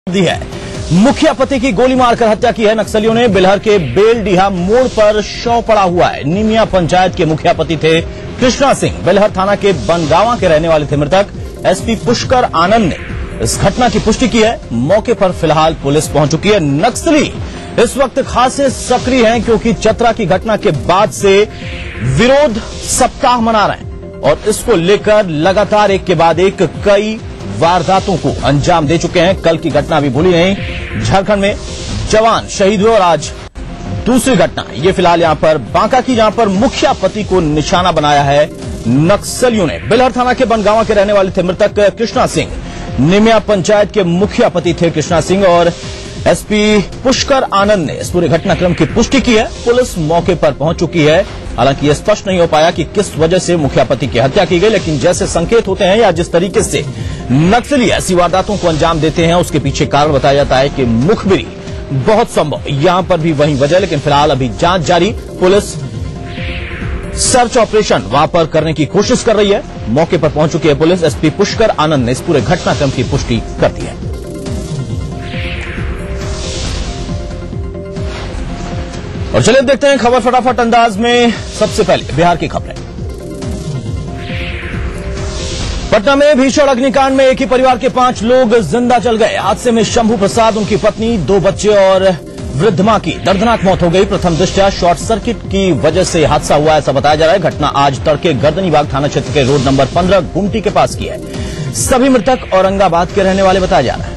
दी है। मुखिया पति की गोली मारकर हत्या की है नक्सलियों ने। बेलहर के बेलडीहा मोड़ पर शव पड़ा हुआ है। निमिया पंचायत के मुखिया पति थे कृष्णा सिंह। बेलहर थाना के बनगावा के रहने वाले थे मृतक। एसपी पुष्कर आनंद ने इस घटना की पुष्टि की है। मौके पर फिलहाल पुलिस पहुंच चुकी है। नक्सली इस वक्त खासे सक्रिय हैं क्योंकि चतरा की घटना के बाद से विरोध सप्ताह मना रहे हैं और इसको लेकर लगातार एक के बाद एक कई वारदातों को अंजाम दे चुके हैं। कल की घटना अभी भूली नहीं। झारखंड में जवान शहीद हुए और आज दूसरी घटना ये फिलहाल यहां पर बांका की, जहां पर मुखिया पति को निशाना बनाया है नक्सलियों ने। बेलहर थाना के बनगावा के रहने वाले थे मृतक कृष्णा सिंह। निमिया पंचायत के मुखिया पति थे कृष्णा सिंह और एसपी पुष्कर आनंद ने इस पूरे घटनाक्रम की पुष्टि की है। पुलिस मौके पर पहुंच चुकी है। हालांकि यह स्पष्ट नहीं हो पाया कि किस वजह से मुखिया पति की हत्या की गई, लेकिन जैसे संकेत होते हैं या जिस तरीके से नक्सली ऐसी वारदातों को अंजाम देते हैं उसके पीछे कारण बताया जाता है कि मुखबिरी बहुत संभव। यहां पर भी वही वजह, लेकिन फिलहाल अभी जांच जारी। पुलिस सर्च ऑपरेशन वहां पर करने की कोशिश कर रही है। मौके पर पहुंच चुकी है पुलिस। एसपी पुष्कर आनंद ने इस पूरे घटनाक्रम की पुष्टि कर दी है। और चलिए देखते हैं खबर फटाफट अंदाज में। सबसे पहले बिहार की खबरें। पटना में भीषण अग्निकांड में एक ही परिवार के 5 लोग जिंदा जल गए। हादसे में शंभू प्रसाद, उनकी पत्नी, 2 बच्चे और वृद्ध मां की दर्दनाक मौत हो गई। प्रथम दृष्टया शॉर्ट सर्किट की वजह से हादसा हुआ ऐसा बताया जा रहा है। घटना आज तड़के गर्दनीबाग थाना क्षेत्र के रोड नंबर 15 गुमटी के पास की है। सभी मृतक औरंगाबाद के रहने वाले बताया जा रहा है।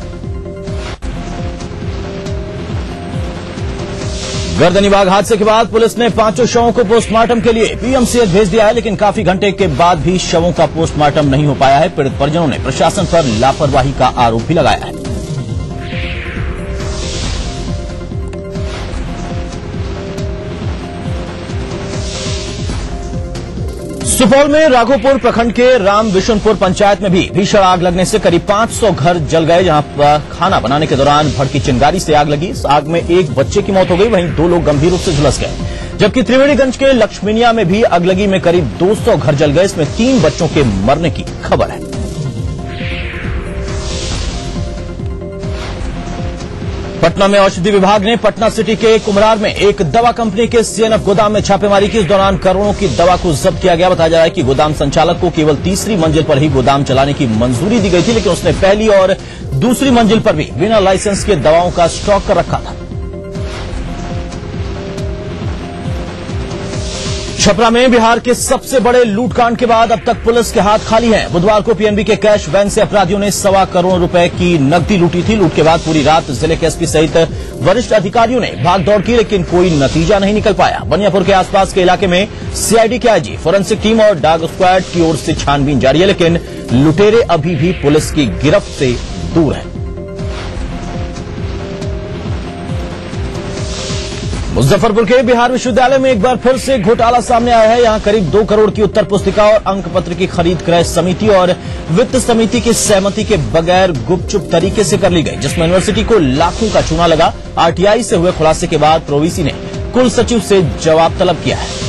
गर्दनीबाग हादसे के बाद पुलिस ने 5 शवों को पोस्टमार्टम के लिए पीएमसीएच भेज दिया है, लेकिन काफी घंटे के बाद भी शवों का पोस्टमार्टम नहीं हो पाया है। पीड़ित परिजनों ने प्रशासन पर लापरवाही का आरोप भी लगाया है। सुपौल में राघोपुर प्रखंड के राम विशुनपुर पंचायत में भी भीषण आग लगने से करीब 500 घर जल गए। जहां पर खाना बनाने के दौरान भड़की चिंगारी से आग लगी। इस आग में एक बच्चे की मौत हो गई, वहीं 2 लोग गंभीर रूप से झुलस गए। जबकि त्रिवेणीगंज के लक्ष्मीनिया में भी अगलगी में करीब 200 घर जल गए। इसमें 3 बच्चों के मरने की खबर है। पटना में औषधि विभाग ने पटना सिटी के कुमरार में एक दवा कंपनी के सीएनएफ गोदाम में छापेमारी की। इस दौरान करोड़ों की दवा को जब्त किया गया। बताया जा रहा है कि गोदाम संचालक को केवल तीसरी मंजिल पर ही गोदाम चलाने की मंजूरी दी गई थी, लेकिन उसने पहली और दूसरी मंजिल पर भी बिना लाइसेंस के दवाओं का स्टॉक कर रखा था। छपरा में बिहार के सबसे बड़े लूटकांड के बाद अब तक पुलिस के हाथ खाली हैं। बुधवार को पीएनबी के कैश वैन से अपराधियों ने 1.25 करोड़ रुपए की नकदी लूटी थी। लूट के बाद पूरी रात जिले के एसपी सहित वरिष्ठ अधिकारियों ने भागदौड़ की, लेकिन कोई नतीजा नहीं निकल पाया। बनियापुर के आसपास के इलाके में सीआईडी के आईजी, फोरेंसिक टीम और डॉग स्क्वाड की ओर से छानबीन जारी है, लेकिन लुटेरे अभी भी पुलिस की गिरफ्त से दूर हैं। मुजफ्फरपुर के बिहार विश्वविद्यालय में एक बार फिर से घोटाला सामने आया है। यहां करीब 2 करोड़ की उत्तर पुस्तिका और अंक पत्र की खरीद क्रय समिति और वित्त समिति की सहमति के बगैर गुपचुप तरीके से कर ली गई, जिसमें यूनिवर्सिटी को लाखों का चूना लगा। आरटीआई से हुए खुलासे के बाद प्रोवीसी ने कुल सचिव से जवाब तलब किया है।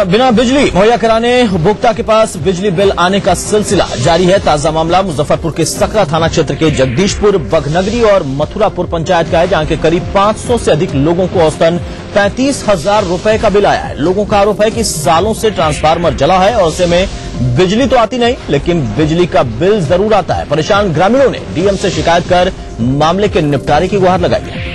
बिना बिजली मुहैया कराने उपभोक्ता के पास बिजली बिल आने का सिलसिला जारी है। ताजा मामला मुजफ्फरपुर के सकरा थाना क्षेत्र के जगदीशपुर, बघनगरी और मथुरापुर पंचायत का है, जहां के करीब 500 से अधिक लोगों को औसतन 35,000 रुपए का बिल आया है। लोगों का आरोप है कि सालों से ट्रांसफार्मर जला है और ऐसे में बिजली तो आती नहीं, लेकिन बिजली का बिल जरूर आता है। परेशान ग्रामीणों ने डीएम से शिकायत कर मामले के निपटारे की गुहार लगाई है।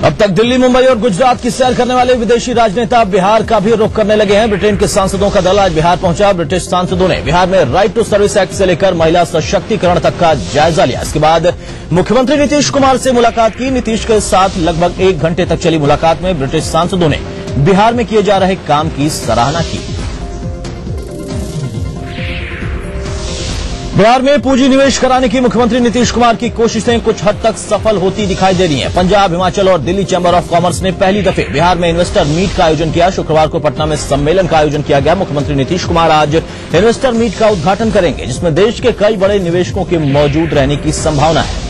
अब तक दिल्ली, मुंबई और गुजरात की सैर करने वाले विदेशी राजनेता बिहार का भी रुख करने लगे हैं। ब्रिटेन के सांसदों का दल आज बिहार पहुंचा। ब्रिटिश सांसदों ने बिहार में राइट टू सर्विस एक्ट से लेकर महिला सशक्तिकरण तक का जायजा लिया। इसके बाद मुख्यमंत्री नीतीश कुमार से मुलाकात की। नीतीश के साथ लगभग 1 घंटे तक चली मुलाकात में ब्रिटिश सांसदों ने बिहार में किए जा रहे काम की सराहना की। बिहार में पूंजी निवेश कराने की मुख्यमंत्री नीतीश कुमार की कोशिशें कुछ हद तक सफल होती दिखाई दे रही हैं। पंजाब, हिमाचल और दिल्ली चैंबर ऑफ कॉमर्स ने पहली दफे बिहार में इन्वेस्टर मीट का आयोजन किया। शुक्रवार को पटना में सम्मेलन का आयोजन किया गया। मुख्यमंत्री नीतीश कुमार आज इन्वेस्टर मीट का उद्घाटन करेंगे, जिसमें देश के कई बड़े निवेशकों के मौजूद रहने की संभावना है।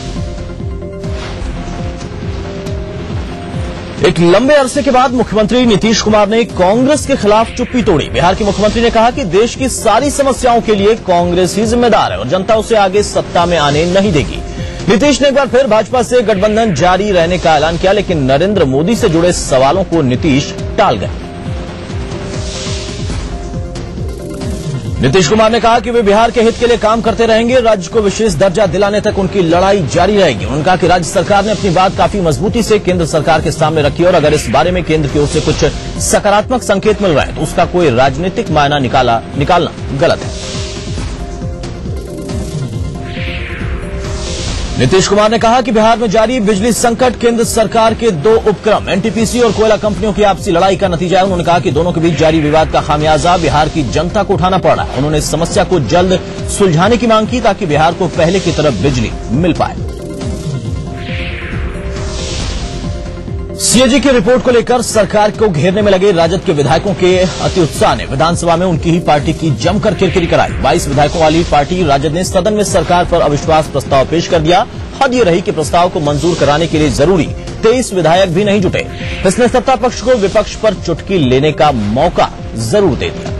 एक लंबे अरसे के बाद मुख्यमंत्री नीतीश कुमार ने कांग्रेस के खिलाफ चुप्पी तोड़ी। बिहार के मुख्यमंत्री ने कहा कि देश की सारी समस्याओं के लिए कांग्रेस ही जिम्मेदार है और जनता उसे आगे सत्ता में आने नहीं देगी। नीतीश ने एक बार फिर भाजपा से गठबंधन जारी रहने का ऐलान किया, लेकिन नरेंद्र मोदी से जुड़े सवालों को नीतीश टाल गए। नीतीश कुमार ने कहा कि वे बिहार के हित के लिए काम करते रहेंगे, राज्य को विशेष दर्जा दिलाने तक उनकी लड़ाई जारी रहेगी। उन्होंने कहा कि राज्य सरकार ने अपनी बात काफी मजबूती से केंद्र सरकार के सामने रखी और अगर इस बारे में केंद्र की ओर से कुछ सकारात्मक संकेत मिल रहा है तो उसका कोई राजनीतिक मायना निकालना गलत है। नीतीश कुमार ने कहा कि बिहार में जारी बिजली संकट केंद्र सरकार के दो उपक्रम एनटीपीसी और कोयला कंपनियों की आपसी लड़ाई का नतीजा है। उन्होंने कहा कि दोनों के बीच जारी विवाद का खामियाजा बिहार की जनता को उठाना पड़ रहा है। उन्होंने इस समस्या को जल्द सुलझाने की मांग की ताकि बिहार को पहले की तरह बिजली मिल पाए। सीएजी की रिपोर्ट को लेकर सरकार को घेरने में लगे राजद के विधायकों के अति उत्साह ने विधानसभा में उनकी ही पार्टी की जमकर किरकिरी कराई। 22 विधायकों वाली पार्टी राजद ने सदन में सरकार पर अविश्वास प्रस्ताव पेश कर दिया। हद ये रही कि प्रस्ताव को मंजूर कराने के लिए जरूरी 23 विधायक भी नहीं जुटे। इसने सत्ता पक्ष को विपक्ष पर चुटकी लेने का मौका जरूर दे दिया।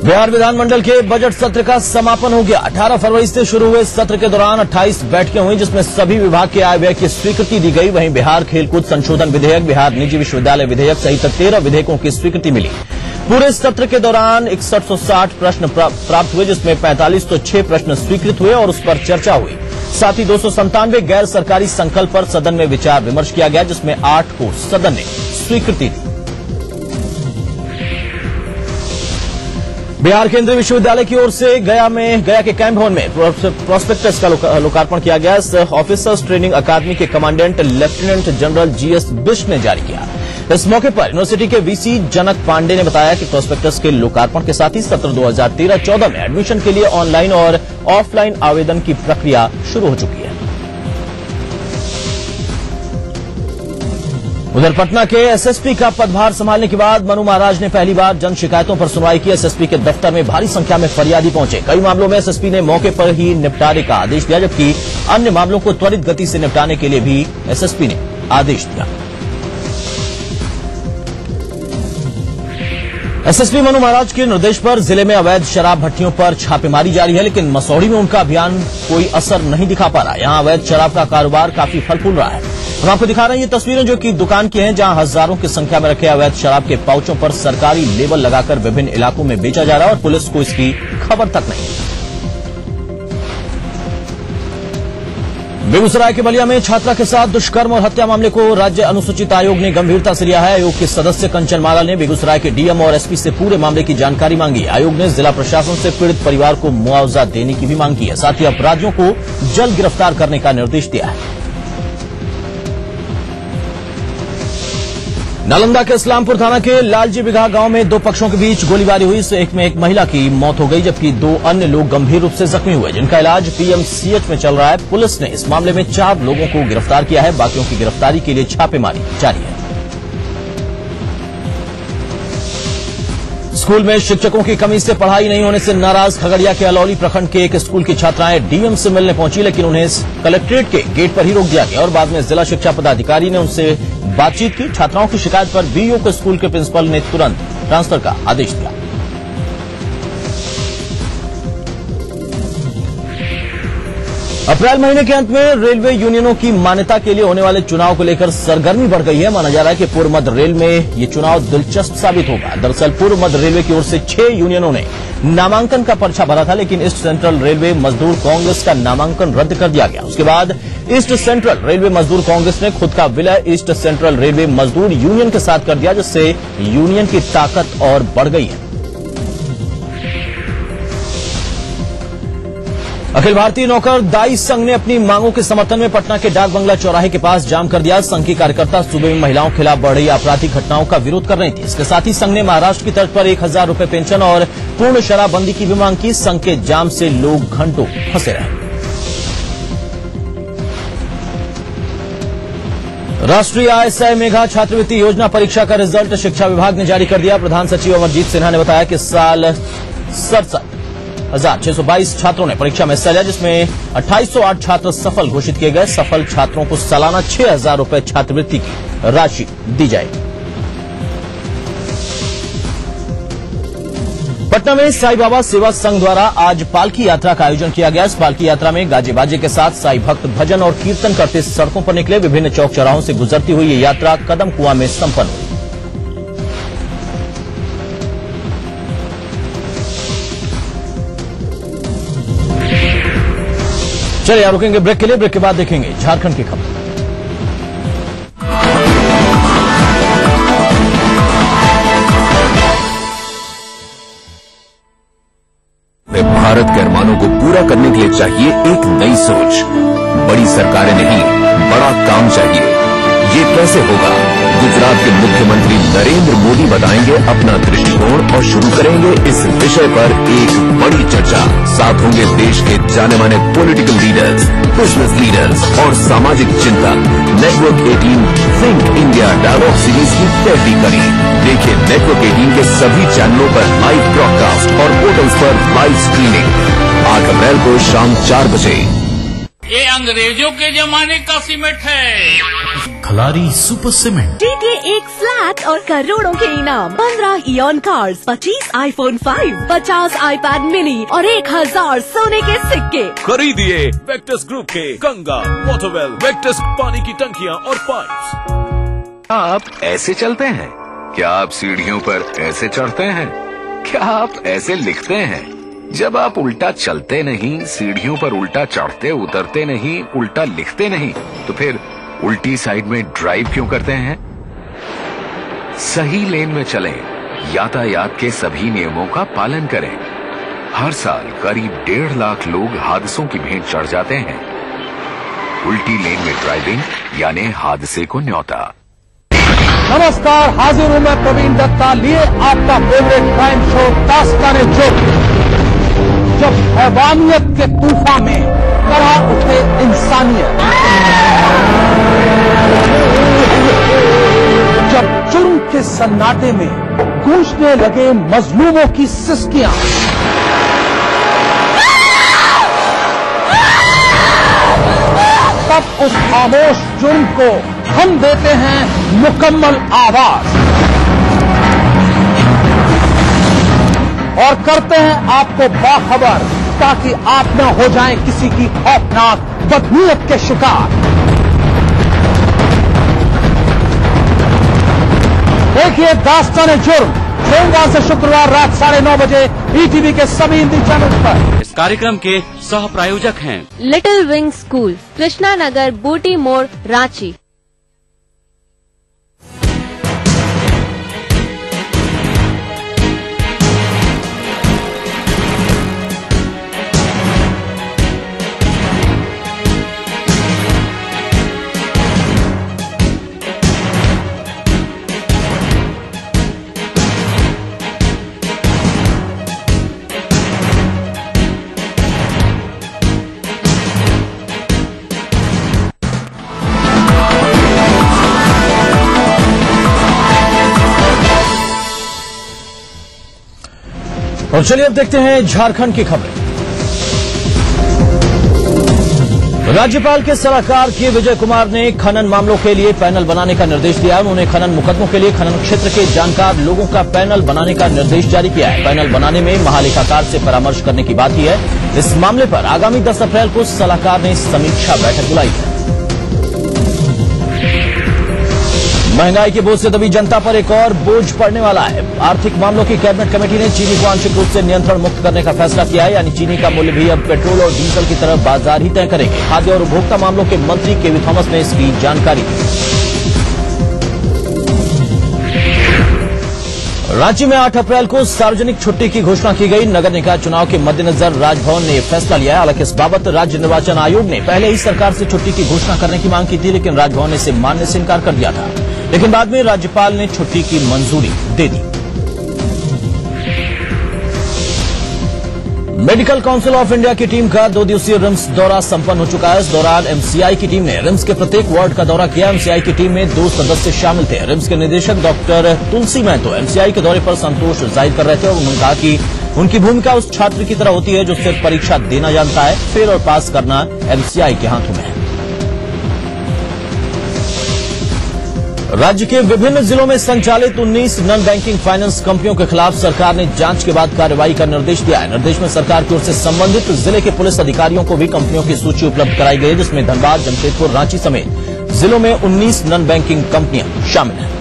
बिहार विधानमंडल के बजट सत्र का समापन हो गया। 18 फरवरी से शुरू हुए सत्र के दौरान 28 बैठकें हुई, जिसमें सभी विभाग के आय व्यय की स्वीकृति दी गई। वहीं बिहार खेलकूद संशोधन विधेयक, बिहार निजी विश्वविद्यालय विधेयक सहित 13 विधेयकों की स्वीकृति मिली। पूरे सत्र के दौरान 6160 प्रश्न प्राप्त हुए, जिसमें 4506 प्रश्न स्वीकृत हुए और उस पर चर्चा हुई। साथ ही 297 गैर सरकारी संकल्प पर सदन में विचार विमर्श किया गया, जिसमें 8 को सदन ने स्वीकृति दी। बिहार केंद्रीय विश्वविद्यालय की ओर से गया के कैंप भवन में प्रोस्पेक्टस का लोकार्पण किया गया। इस ऑफिसर्स ट्रेनिंग अकादमी के commandant lieutenant general GS Bisht ने जारी किया। इस मौके पर यूनिवर्सिटी के वीसी जनक पांडे ने बताया कि प्रोस्पेक्टस के लोकार्पण के साथ ही सत्र 2013-14 में एडमिशन के लिए ऑनलाइन और ऑफलाइन आवेदन की प्रक्रिया शुरू हो चुकी है। उधर पटना के एसएसपी का पदभार संभालने के बाद मनु महाराज ने पहली बार जन शिकायतों पर सुनवाई की। एसएसपी के दफ्तर में भारी संख्या में फरियादी पहुंचे। कई मामलों में एसएसपी ने मौके पर ही निपटारे का आदेश दिया, जबकि अन्य मामलों को त्वरित गति से निपटाने के लिए भी एसएसपी ने आदेश दिया। एसएसपी मनु महाराज के निर्देश पर जिले में अवैध शराब भट्टियों पर छापेमारी जारी है, लेकिन मसौढ़ी में उनका अभियान कोई असर नहीं दिखा पा रहा। यहां अवैध शराब का कारोबार काफी फल फूल रहा है। हम आपको दिखा रहे हैं ये तस्वीरें जो कि दुकान की हैं, जहां हजारों की संख्या में रखे अवैध शराब के पाउचों पर सरकारी लेबल लगाकर विभिन्न इलाकों में बेचा जा रहा है और पुलिस को इसकी खबर तक नहीं। बेगूसराय के बलिया में छात्रा के साथ दुष्कर्म और हत्या मामले को राज्य अनुसूचित आयोग ने गंभीरता से लिया है। आयोग के सदस्य कंचन माला ने बेगूसराय के डीएम और एसपी से पूरे मामले की जानकारी मांगी। आयोग ने जिला प्रशासन से पीड़ित परिवार को मुआवजा देने की भी मांग की है। साथ ही अपराधियों को जल्द गिरफ्तार करने का निर्देश दिया है। नालंदा के इस्लामपुर थाना के लालजी बिघा गांव में दो पक्षों के बीच गोलीबारी हुई। इससे एक महिला की मौत हो गई, जबकि 2 अन्य लोग गंभीर रूप से जख्मी हुए, जिनका इलाज पीएमसीएच में चल रहा है। पुलिस ने इस मामले में 4 लोगों को गिरफ्तार किया है। बाकियों की गिरफ्तारी के लिए छापेमारी जारी है। स्कूल में शिक्षकों की कमी से पढ़ाई नहीं होने से नाराज खगड़िया के अलौली प्रखंड के एक स्कूल की छात्राएं डीएम से मिलने पहुंची, लेकिन उन्हें कलेक्ट्रेट के गेट पर ही रोक दिया गया और बाद में जिला शिक्षा पदाधिकारी ने उनसे बातचीत की। छात्राओं की शिकायत पर बीईओ को स्कूल के प्रिंसिपल ने तुरंत ट्रांसफर का आदेश दिया। अप्रैल महीने के अंत में रेलवे यूनियनों की मान्यता के लिए होने वाले चुनाव को लेकर सरगर्मी बढ़ गई है। माना जा रहा है कि पूर्व मध्य रेल में ये चुनाव दिलचस्प साबित होगा। दरअसल पूर्व मध्य रेलवे की ओर से 6 यूनियनों ने नामांकन का पर्चा भरा था, लेकिन ईस्ट सेंट्रल रेलवे मजदूर कांग्रेस का नामांकन रद्द कर दिया गया। उसके बाद ईस्ट सेंट्रल रेलवे मजदूर कांग्रेस ने खुद का विलय ईस्ट सेंट्रल रेलवे मजदूर यूनियन के साथ कर दिया, जिससे यूनियन की ताकत और बढ़ गई है। अखिल भारतीय नौकर दाई संघ ने अपनी मांगों के समर्थन में पटना के डाक बंगला चौराहे के पास जाम कर दिया। संघ की कार्यकर्ता सूबे में महिलाओं के खिलाफ बढ़ रही आपराधिक घटनाओं का विरोध कर रही थी। इसके साथ ही संघ ने महाराष्ट्र की तर्ज पर 1000 रुपए पेंशन और पूर्ण शराबबंदी की भी मांग की। संघ के जाम से लोग घंटों फंसे रहे। राष्ट्रीय ASI मेघा छात्रवृत्ति योजना परीक्षा का रिजल्ट शिक्षा विभाग ने जारी कर दिया। प्रधान सचिव अमरजीत सिन्हा ने बताया कि साल 6,622 छात्रों ने परीक्षा में हिस्सा लिया, जिसमें 2,808 छात्र सफल घोषित किए गए। सफल छात्रों को सालाना 6,000 रुपए छात्रवृत्ति की राशि दी जाएगी। पटना में साईं बाबा सेवा संघ द्वारा आज पालकी यात्रा का आयोजन किया गया। इस पालकी यात्रा में गाजे बाजे के साथ साईं भक्त भजन और कीर्तन करते सड़कों पर निकले। विभिन्न चौक चौराहों से गुजरती हुई ये यात्रा कदम कुआं में संपन्न हुई। चलिए यहां रुकेंगे ब्रेक के लिए। ब्रेक के बाद देखेंगे झारखंड की खबर। भारत के अरमानों को पूरा करने के लिए चाहिए एक नई सोच। बड़ी सरकारें नहीं, बड़ा काम चाहिए। ये कैसे होगा? गुजरात के मुख्यमंत्री नरेंद्र मोदी बताएंगे अपना दृष्टिकोण और शुरू करेंगे इस विषय पर एक बड़ी चर्चा। साथ होंगे देश के जाने माने पॉलिटिकल लीडर्स, बिजनेस लीडर्स और सामाजिक चिंतक। Network 18 think India dialogue series की पहली कड़ी। देखिए नेटवर्क 18 के सभी चैनलों पर लाइव ब्रॉडकास्ट और पोर्टल्स पर लाइव स्ट्रीमिंग 8 अप्रैल को शाम 4 बजे। ये अंग्रेजों के जमाने का सीमेंट है। Khalari super cement. जीतिए एक फ्लैट और करोड़ों के इनाम। 15 ion cars, 25 iPhone 5, 50 iPad mini और 1,000 सोने के सिक्के। खरीदिए वेक्टस ग्रुप के गंगा, वाटरवेल, वेक्टस पानी की टंकियां और पाइप्स। आप ऐसे चलते हैं? क्या आप सीढ़ियों पर ऐसे चढ़ते हैं? क्या आप ऐसे लिखते हैं? जब आप उल्टा चलते नहीं, सीढ़ियों पर उल्टा चढ़ते उतरते नहीं, उल्टा लिखते नहीं, तो फिर उल्टी साइड में ड्राइव क्यों करते हैं? सही लेन में चलें, यातायात के सभी नियमों का पालन करें। हर साल करीब 1.5 लाख लोग हादसों की भेंट चढ़ जाते हैं। उल्टी लेन में ड्राइविंग यानी हादसे को न्योता। नमस्कार, हाजिर हूं मैं प्रवीण दत्ता लिए आपका फेवरेट क्राइम शो दास्तान-ए-जुर्म। जब हैवानियत के तूफान में तरह उठे इंसानियत, जब जुर्म के सन्नाटे में गूंजने लगे मजलूमों की सिसकियां, तब उस खामोश जुर्म को हम देते हैं मुकम्मल आवाज और करते हैं आपको बाखबर, ताकि आप न हो जाएं किसी की खौफनाक बदनीयत के शिकार। देखिए दास्तान-ए-जुर्म सोमवार से शुक्रवार रात 9:30 बजे ईटीवी के सभी हिंदी चैनल पर। इस कार्यक्रम के सह प्रायोजक हैं little wing school, Krishna Nagar, बूटी मोड़, रांची। और चलिए अब देखते हैं झारखंड की खबरें। राज्यपाल के सलाहकार के विजय कुमार ने खनन मामलों के लिए पैनल बनाने का निर्देश दिया है। उन्होंने खनन मुकदमों के लिए खनन क्षेत्र के जानकार लोगों का पैनल बनाने का निर्देश जारी किया है। पैनल बनाने में महालेखाकार से परामर्श करने की बात की है। इस मामले पर आगामी 10 अप्रैल को सलाहकार ने समीक्षा बैठक बुलाई है। महंगाई के बोझ से दबी जनता पर एक और बोझ पड़ने वाला है। आर्थिक मामलों की कैबिनेट कमेटी ने चीनी को आंशिक रूप से नियंत्रण मुक्त करने का फैसला किया है, यानी चीनी का मूल्य भी अब पेट्रोल और डीजल की तरह बाजार ही तय करेंगे। खाद्य और उपभोक्ता मामलों के मंत्री केवी थॉमस ने इसकी जानकारी दी। रांची में 8 अप्रैल को सार्वजनिक छुट्टी की घोषणा की गई। नगर निकाय चुनाव के मद्देनजर राजभवन ने यह फैसला लिया है। हालांकि इस बाबत राज्य निर्वाचन आयोग ने पहले ही सरकार से छुट्टी की घोषणा करने की मांग की थी, लेकिन राजभवन ने इसे मानने से इनकार कर दिया था। लेकिन बाद में राज्यपाल ने छुट्टी की मंजूरी दे दी। मेडिकल काउंसिल ऑफ इंडिया की टीम का 2 दिवसीय रिम्स दौरा संपन्न हो चुका है। इस दौरान एमसीआई की टीम ने रिम्स के प्रत्येक वार्ड का दौरा किया। एमसीआई की टीम में 2 सदस्य शामिल थे। रिम्स के निदेशक डॉक्टर तुलसी महतो एमसीआई के दौरे पर संतोष जाहिर कर रहे थे और उन्होंने कहा कि उनकी भूमिका उस छात्र की तरह होती है जो सिर्फ परीक्षा देना जानता है, फेल और पास करना एमसीआई के हाथों में है। राज्य के विभिन्न जिलों में संचालित 19 नॉन बैंकिंग फाइनेंस कंपनियों के खिलाफ सरकार ने जांच के बाद कार्रवाई का निर्देश दिया है। निर्देश में सरकार की ओर से संबंधित जिले के पुलिस अधिकारियों को भी कंपनियों की सूची उपलब्ध कराई गई है, जिसमें धनबाद, जमशेदपुर, रांची समेत जिलों में 19 नॉन बैंकिंग कंपनियां शामिल हैं।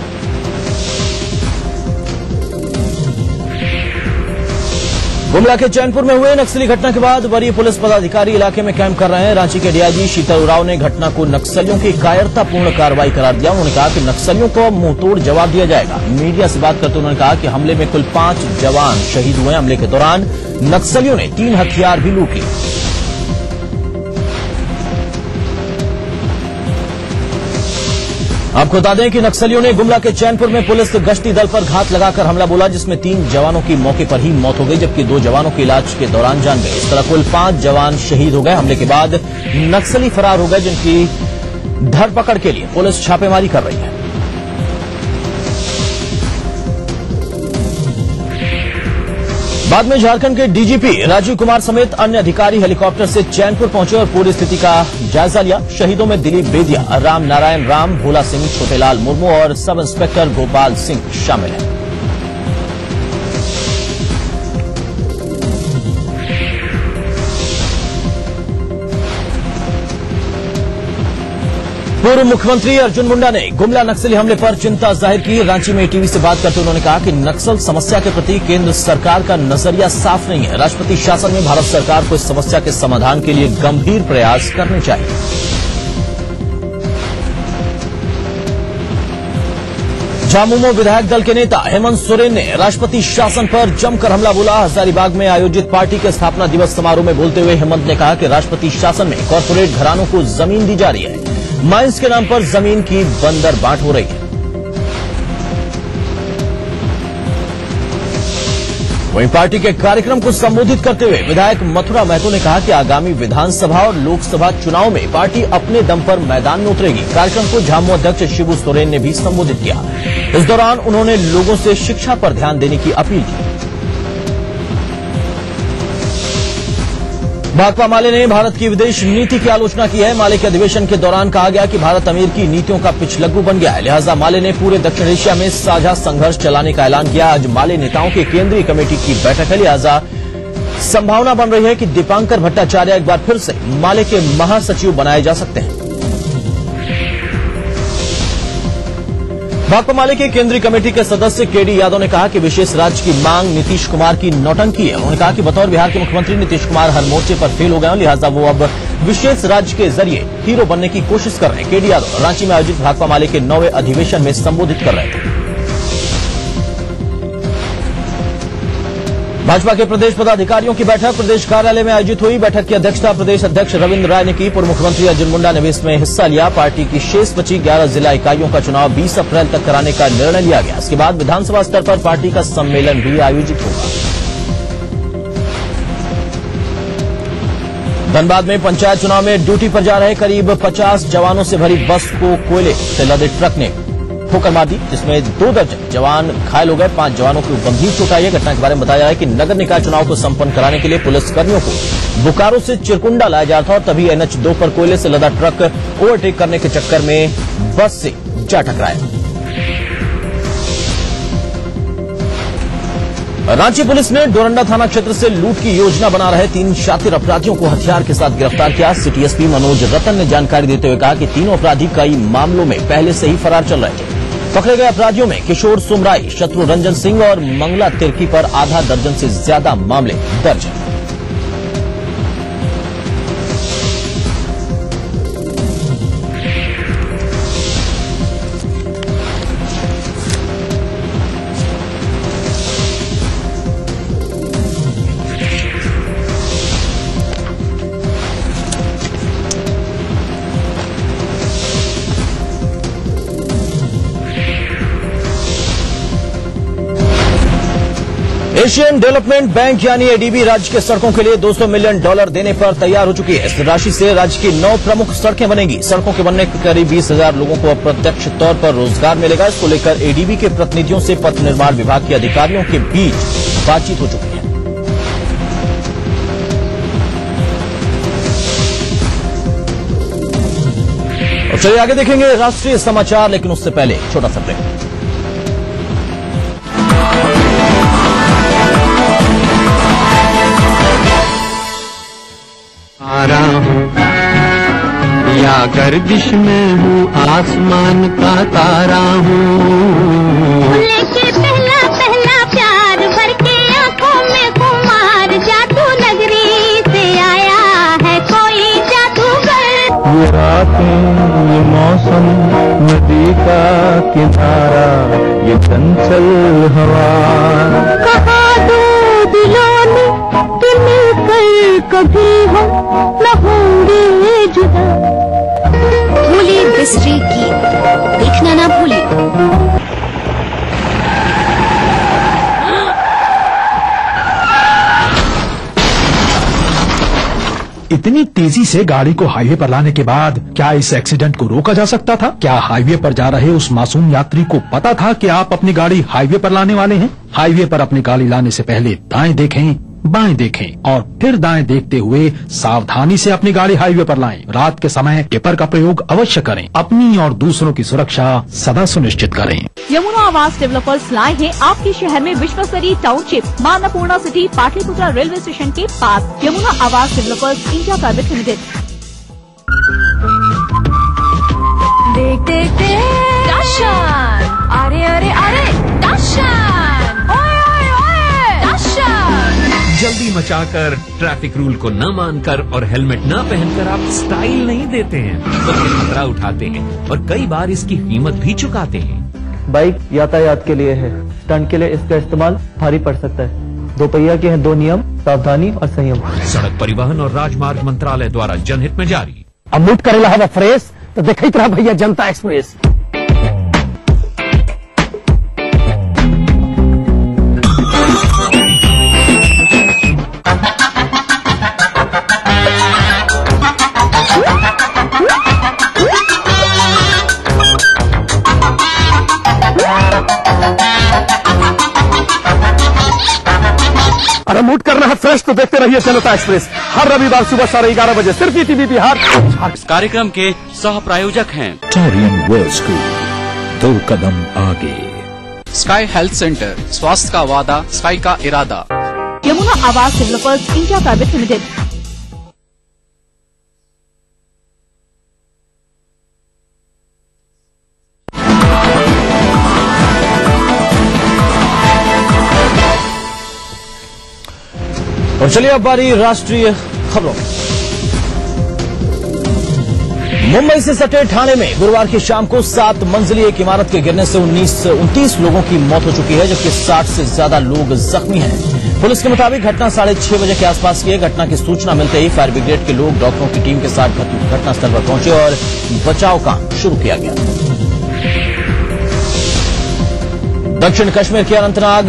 गुमला के चैनपुर में हुए नक्सली घटना के बाद वरीय पुलिस पदाधिकारी इलाके में कैंप कर रहे हैं। रांची के डीआईजी शीतल उरांव ने घटना को नक्सलियों की कायरतापूर्ण कार्रवाई करार दिया। उन्होंने कहा कि नक्सलियों को मुंहतोड़ जवाब दिया जाएगा। मीडिया से बात करते उन्होंने कहा कि हमले में कुल 5 जवान शहीद हुए। हमले के दौरान नक्सलियों ने 3 हथियार भी लूट लिए। आपको बता दें कि नक्सलियों ने गुमला के चैनपुर में पुलिस गश्ती दल पर घात लगाकर हमला बोला, जिसमें 3 जवानों की मौके पर ही मौत हो गई, जबकि 2 जवानों के इलाज के दौरान जान गए। इस तरह कुल 5 जवान शहीद हो गए। हमले के बाद नक्सली फरार हो गए, जिनकी धरपकड़ के लिए पुलिस छापेमारी कर रही है। बाद में झारखंड के डीजीपी राजीव कुमार समेत अन्य अधिकारी हेलीकॉप्टर से चैनपुर पहुंचे और पूरी स्थिति का जायजा लिया। शहीदों में दिलीप बेदिया, राम नारायण राम, भोला सिंह, छोटेलाल मुर्मू और सब इंस्पेक्टर गोपाल सिंह शामिल हैं। पूर्व मुख्यमंत्री अर्जुन मुंडा ने गुमला नक्सली हमले पर चिंता जाहिर की। रांची में टीवी से बात करते उन्होंने कहा कि नक्सल समस्या के प्रति केंद्र सरकार का नजरिया साफ नहीं है। राष्ट्रपति शासन में भारत सरकार को इस समस्या के समाधान के लिए गंभीर प्रयास करने चाहिए। झामुमो विधायक दल के नेता हेमंत सोरेन ने राष्ट्रपति शासन पर जमकर हमला बोला। हजारीबाग में आयोजित पार्टी के स्थापना दिवस समारोह में बोलते हुए हेमंत ने कहा कि राष्ट्रपति शासन में कॉर्पोरेट घरानों को जमीन दी जा रही है। माइंस के नाम पर जमीन की बंदर बांट हो रही है। वहीं पार्टी के कार्यक्रम को संबोधित करते हुए विधायक मथुरा महतो ने कहा कि आगामी विधानसभा और लोकसभा चुनाव में पार्टी अपने दम पर मैदान में उतरेगी। कार्यक्रम को झामुमो अध्यक्ष शिबू सोरेन ने भी संबोधित किया। इस दौरान उन्होंने लोगों से शिक्षा पर ध्यान देने की अपील की। भाकपा माले ने भारत की विदेश नीति की आलोचना की है। माले के अधिवेशन के दौरान कहा गया कि भारत अमेरिकी नीतियों का पिछलग्गू बन गया है, लिहाजा माले ने पूरे दक्षिण एशिया में साझा संघर्ष चलाने का ऐलान किया। आज माले नेताओं की केंद्रीय कमेटी की बैठक है, लिहाजा संभावना बन रही है कि दीपांकर भट्टाचार्य एक बार फिर से माले के महासचिव बनाए जा सकते हैं। भाकपा माले के केंद्रीय कमेटी के सदस्य केडी यादव ने कहा कि विशेष राज्य की मांग नीतीश कुमार की नौटंकी है। उन्होंने कहा कि बतौर बिहार के मुख्यमंत्री नीतीश कुमार हर मोर्चे पर फेल हो गए हैं, लिहाजा वो अब विशेष राज्य के जरिए हीरो बनने की कोशिश कर रहे हैं। केडी यादव रांची में आयोजित भाकपा माले के 9वें अधिवेशन में संबोधित कर रहे थे। भाजपा के प्रदेश पदाधिकारियों की बैठक प्रदेश कार्यालय में आयोजित हुई। बैठक की अध्यक्षता प्रदेश अध्यक्ष रविंद्र राय ने की। पूर्व मुख्यमंत्री अर्जुन मुंडा ने भी इसमें हिस्सा लिया। पार्टी की शेष बची 11 जिला इकाइयों का चुनाव 20 अप्रैल तक कराने का निर्णय लिया गया। इसके बाद विधानसभा स्तर पर पार्टी का सम्मेलन भी आयोजित होगा। धनबाद में पंचायत चुनाव में ड्यूटी पर जा रहे करीब 50 जवानों से भरी बस को कोयले से लदे ट्रक ने ठोकर मार दी, जिसमें 2 दर्जन जवान घायल हो गए। 5 जवानों को गंभीर चोट आई है। घटना के बारे में बताया है कि नगर निकाय चुनाव को संपन्न कराने के लिए पुलिसकर्मियों को बोकारो से चिरकुंडा लाया जा रहा था और तभी NH2 पर कोयले से लदा ट्रक ओवरटेक करने के चक्कर में बस से जा टकराया। रांची पुलिस ने डोरंडा थाना क्षेत्र से लूट की योजना बना रहे 3 शातिर अपराधियों को हथियार के साथ गिरफ्तार किया। सिटी एसपी मनोज रतन ने जानकारी देते हुए कहा कि तीनों अपराधी कई मामलों में पहले से ही फरार चल रहे थे। पकड़े गए अपराधियों में किशोर सुमराई, शत्रु रंजन सिंह और मंगला तिर्की पर आधा दर्जन से ज्यादा मामले दर्ज हैं। एशियन डेवलपमेंट बैंक यानी एडीबी राज्य के सड़कों के लिए $200 मिलियन देने पर तैयार हो चुकी है। इस राशि से राज्य की 9 प्रमुख सड़कें बनेंगी। सड़कों के बनने के करीब 20,000 लोगों को अप्रत्यक्ष तौर पर रोजगार मिलेगा। इसको लेकर एडीबी के प्रतिनिधियों से पथ निर्माण विभाग के अधिकारियों के बीच बातचीत हो चुकी है। और चलिए आगे देखेंगे राष्ट्रीय समाचार, लेकिन उससे पहले छोटा सा ब्रेक। या गर्दिश में हूँ आसमान का तारा हूँ। लेके पहला पहला प्यार भर के आंखों में कुमार, जादू नगरी से आया है कोई जादूगर। ये रातें, ये मौसम, नदी का किनारा, ये चंचल हवा, कहा दो दिलों ने कि मिलकर कभी हम न होंगे जुदा। भूले बिसरे गीत देखना ना भूले। इतनी तेजी से गाड़ी को हाईवे पर लाने के बाद क्या इस एक्सीडेंट को रोका जा सकता था? क्या हाईवे पर जा रहे उस मासूम यात्री को पता था कि आप अपनी गाड़ी हाईवे पर लाने वाले हैं? हाईवे पर अपनी गाड़ी लाने से पहले दाएं देखें, बाएं देखें और फिर दाएं देखते हुए सावधानी से अपनी गाड़ी हाईवे पर लाएं। रात के समय टिपर का प्रयोग अवश्य करें। अपनी और दूसरों की सुरक्षा सदा सुनिश्चित करें। यमुना आवास डेवलपर्स लाए हैं आपके शहर में विश्वस्तरीय township Manyapurna city Patliputra railway station के पास। यमुना आवास डेवलपर्स इंडिया प्राइवेट लिमिटेड। देख देख देख दर्शन, अरे अरे अरे दर्शन, ओए ओए ओए दर्शन। जल्दी मचाकर, ट्रैफिक रूल को न मानकर और हेलमेट न पहनकर आप स्टाइल नहीं देते हैं, बल्कि खतरा उठाते हैं और कई बार इसकी कीमत भी चुकाते हैं। बाइक यातायात के लिए है, स्टंट के लिए इसका इस्तेमाल भारी पड़ सकता है। दो पहिया के हैं 2 नियम, सावधानी और संयम। सड़क परिवहन और राजमार्ग मंत्रालय द्वारा जनहित में जारी। अब लूट करेला हवा फ्रेश तो देखते रहा भैया जनता एक्सप्रेस। अरे मूड करना है फ्रेश तो देखते रहिए जनता एक्सप्रेस, हर रविवार सुबह 11:30 बजे सिर्फ ईटीवी बिहार। इस कार्यक्रम के सह प्रायोजक हैं टोरियन वर्ल्ड स्कूल, 2 कदम आगे। स्काई हेल्थ सेंटर, स्वास्थ्य का वादा, स्काई का इरादा। यमुना आवास डेवलपर्स इंडिया प्राइवेट लिमिटेड। और चलिए अब बारी राष्ट्रीय खबरों। मुंबई से सटे ठाणे में गुरुवार की शाम को 7 मंजिली एक इमारत के गिरने से 29 लोगों की मौत हो चुकी है, जबकि 60 से ज्यादा लोग जख्मी हैं। पुलिस के मुताबिक घटना 6:30 बजे के आसपास की है। घटना की सूचना मिलते ही फायर ब्रिगेड के लोग डॉक्टरों की टीम के साथ घटनास्थल पर पहुंचे और बचाव काम शुरू किया गया। दक्षिण कश्मीर के अनंतनाग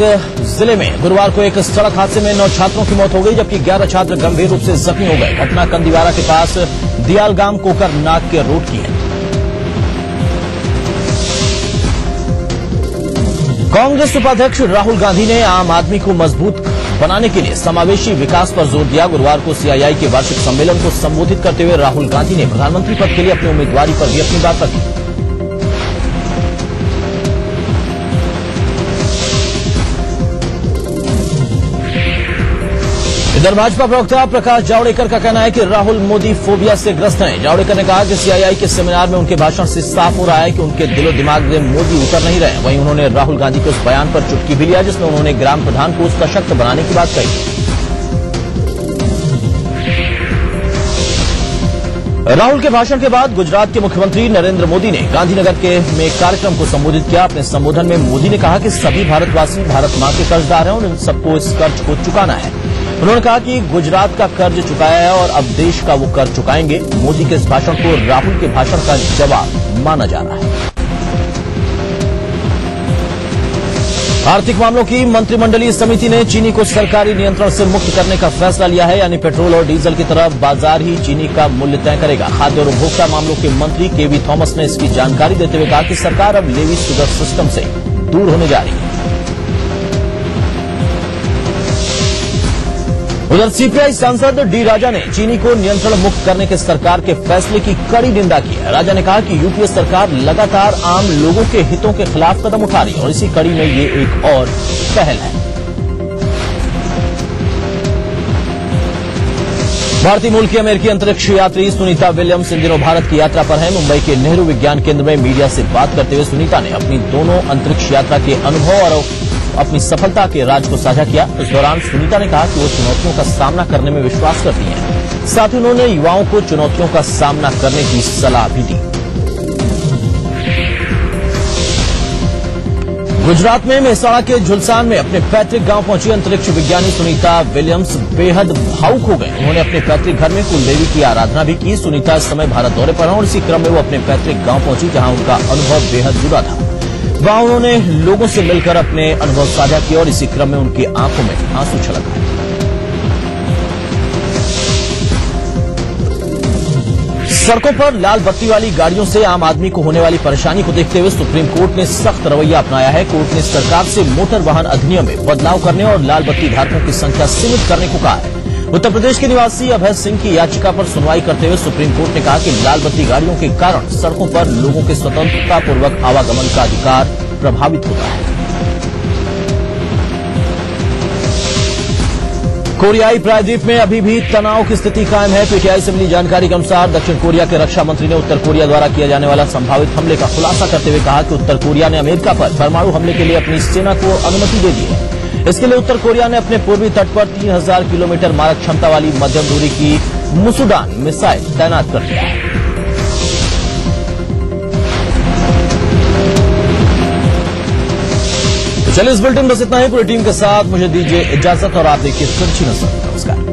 जिले में गुरुवार को एक सड़क हादसे में 9 छात्रों की मौत हो गई, जबकि 11 छात्र गंभीर रूप से जख्मी हो गए। घटना कंदीवारा के पास दियालगाम कोकरनाग के रोड की है। कांग्रेस उपाध्यक्ष राहुल गांधी ने आम आदमी को मजबूत बनाने के लिए समावेशी विकास पर जोर दिया। गुरुवार को सीआईआई के वार्षिक सम्मेलन को संबोधित करते हुए राहुल गांधी ने प्रधानमंत्री पद के लिए अपनी उम्मीदवारी पर भी अपनी बात रखी। इधर भाजपा प्रवक्ता प्रकाश जावड़ेकर का कहना है कि राहुल मोदी फोबिया से ग्रस्त हैं। जावड़ेकर ने कहा कि सीआईआई के सेमिनार में उनके भाषण से साफ हो रहा है कि उनके दिलो दिमाग में मोदी उतर नहीं रहे। वहीं उन्होंने राहुल गांधी के उस बयान पर चुटकी भी लिया जिसमें उन्होंने ग्राम प्रधान को सशक्त बनाने की बात कही। राहुल के भाषण के बाद गुजरात के मुख्यमंत्री नरेंद्र मोदी ने गांधीनगर में कार्यक्रम को संबोधित किया। अपने संबोधन में मोदी ने कहा कि सभी भारतवासी भारत मां के कर्जदार हैं और इन सबको इस कर्ज को चुकाना है। उन्होंने कहा कि गुजरात का कर्ज चुकाया है और अब देश का वो कर्ज चुकाएंगे। मोदी के इस भाषण को राहुल के भाषण का जवाब माना जा रहा है। आर्थिक मामलों की मंत्रिमंडलीय समिति ने चीनी को सरकारी नियंत्रण से मुक्त करने का फैसला लिया है, यानी पेट्रोल और डीजल की तरह बाजार ही चीनी का मूल्य तय करेगा। खाद्य और उपभोक्ता मामलों के मंत्री केवी थॉमस ने इसकी जानकारी देते हुए कहा कि सरकार अब लेवी शुगर सिस्टम से दूर होने जा रही है। उधर सीपीआई सांसद डी राजा ने चीनी को नियंत्रण मुक्त करने के सरकार के फैसले की कड़ी निंदा की है। राजा ने कहा कि यूपीए सरकार लगातार आम लोगों के हितों के खिलाफ कदम उठा रही है और इसी कड़ी में ये एक और पहल है। भारतीय मूल की अमेरिकी अंतरिक्ष यात्री सुनीता विलियम्स इन दिनों भारत की यात्रा पर है। मुंबई के नेहरू विज्ञान केंद्र में मीडिया से बात करते हुए सुनीता ने अपनी दोनों अंतरिक्ष यात्रा के अनुभव और अपनी सफलता के राज को साझा किया। इस दौरान सुनीता ने कहा कि वो चुनौतियों का सामना करने में विश्वास करती हैं। साथ ही उन्होंने युवाओं को चुनौतियों का सामना करने की सलाह भी दी। गुजरात में मेहसाणा के झुलसान में अपने पैतृक गांव पहुंची अंतरिक्ष विज्ञानी सुनीता विलियम्स बेहद भावुक हो गए। उन्होंने अपने पैतृक घर में कुलदेवी की आराधना भी की। सुनीता इस समय भारत दौरे पर हैं और इसी क्रम में वो अपने पैतृक गांव पहुंची, जहां उनका अनुभव बेहद जुड़ा था। वहां उन्होंने लोगों से मिलकर अपने अनुभव साझा किए और इसी क्रम में उनकी आंखों में आंसू छलक आए। सड़कों पर लाल बत्ती वाली गाड़ियों से आम आदमी को होने वाली परेशानी को देखते हुए सुप्रीम कोर्ट ने सख्त रवैया अपनाया है। कोर्ट ने सरकार से मोटर वाहन अधिनियम में बदलाव करने और लाल बत्ती धारकों की संख्या सीमित करने को कहा है। उत्तर प्रदेश के निवासी अभय सिंह की याचिका पर सुनवाई करते हुए सुप्रीम कोर्ट ने कहा कि लाल बत्ती गाड़ियों के कारण सड़कों पर लोगों के स्वतंत्रतापूर्वक आवागमन का अधिकार प्रभावित होता है। कोरियाई प्रायद्वीप में अभी भी तनाव की स्थिति कायम है। पीटीआई से मिली जानकारी के अनुसार दक्षिण कोरिया के रक्षा मंत्री ने उत्तर कोरिया द्वारा किया जाने वाला संभावित हमले का खुलासा करते हुए कहा कि उत्तर कोरिया ने अमेरिका पर परमाणु हमले के लिए अपनी सेना को अनुमति दे दी है। इसके लिए उत्तर कोरिया ने अपने पूर्वी तट पर 3000 किलोमीटर मारक क्षमता वाली मध्यम दूरी की मुसुडान मिसाइल तैनात कर दिया है। तो चलिए इस बुलेटिन बस इतना ही। पूरी टीम के साथ मुझे दीजिए इजाजत और आप देखिए तिरछी नजर। नमस्कार।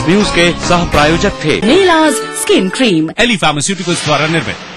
न्यूज के सह प्रायोजक थे नीलाज स्किन क्रीम, एली फार्मास्यूटिकल्स द्वारा निर्मित।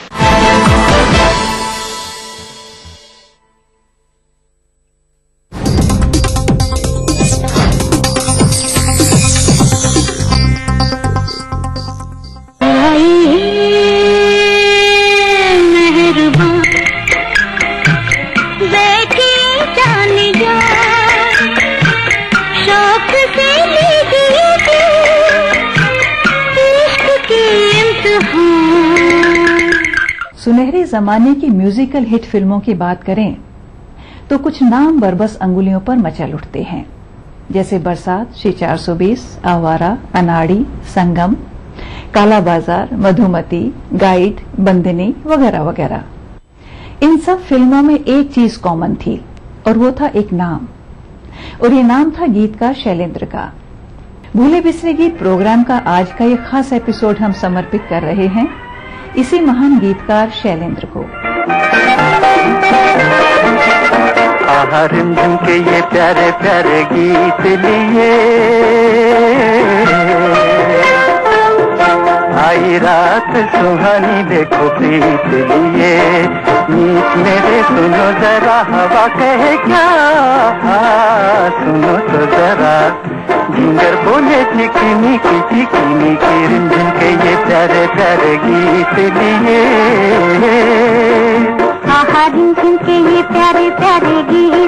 सुनहरे जमाने की म्यूजिकल हिट फिल्मों की बात करें तो कुछ नाम बरबस अंगुलियों पर मचल उठते हैं, जैसे बरसात, श्री 420, आवारा, अनाड़ी, संगम, काला बाजार, मधुमती, गाइड, बंदिनी वगैरह वगैरह। इन सब फिल्मों में एक चीज कॉमन थी और वो था एक नाम, और ये नाम था गीतकार शैलेंद्र का। भूले बिसरे गीत प्रोग्राम का आज का ये खास एपिसोड हम समर्पित कर रहे हैं इसी महान गीतकार शैलेंद्र को। आहा रिमझिम के ये प्यारे प्यारे गीत लिए आई रात सुहानी देखो प्रीत लिए, मीत सुनो जरा हवा कहे क्या, सुनो तो जरा झिंगर बोले चिकनी की रिमझिम के ये प्यारे प्यारे गीत लिए, आहा रिमझिम के ये प्यारे प्यारे गीत